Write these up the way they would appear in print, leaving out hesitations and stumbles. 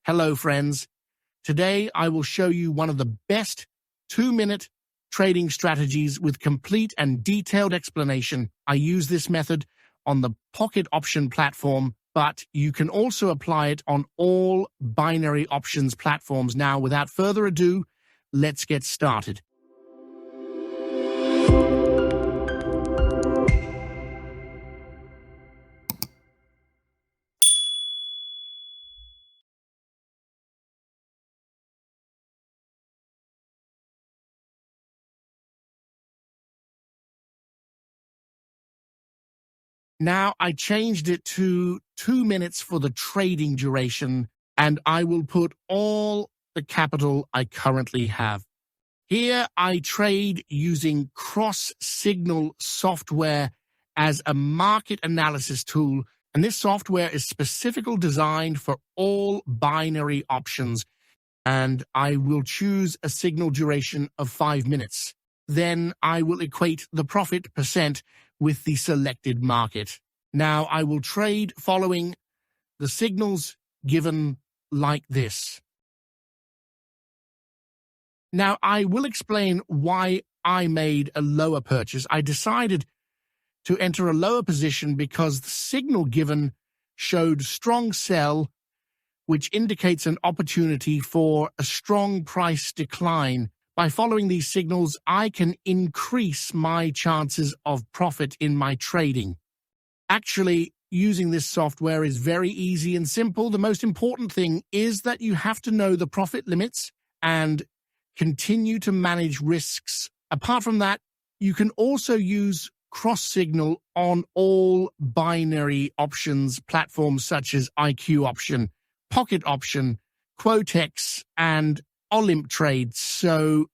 Hello, friends. Today, I will show you one of the best 2-minute trading strategies with complete and detailed explanation. I use this method on the pocket option platform, but you can also apply it on all binary options platforms. Now, without further ado, let's get started. Now, I changed it to 2 minutes for the trading duration, and I will put all the capital I currently have. Here, I trade using cross-signal software as a market analysis tool, and this software is specifically designed for all binary options, and I will choose a signal duration of 5 minutes. Then I will equate the profit percent with the selected market. Now I will trade following the signals given like this. Now I will explain why I made a lower purchase. I decided to enter a lower position because the signal given showed strong sell, which indicates an opportunity for a strong price decline. By following these signals, I can increase my chances of profit in my trading. Actually, using this software is very easy and simple. The most important thing is that you have to know the profit limits and continue to manage risks. Apart from that, you can also use cross-signal on all binary options platforms such as IQ Option, Pocket Option, Quotex, and Olymp Trades. So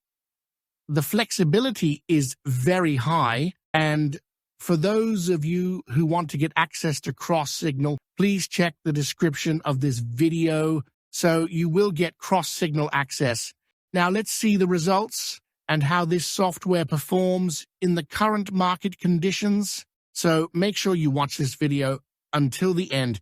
the flexibility is very high, and for those of you who want to get access to cross-signal, please check the description of this video so you will get cross-signal access. Now let's see the results and how this software performs in the current market conditions. So make sure you watch this video until the end.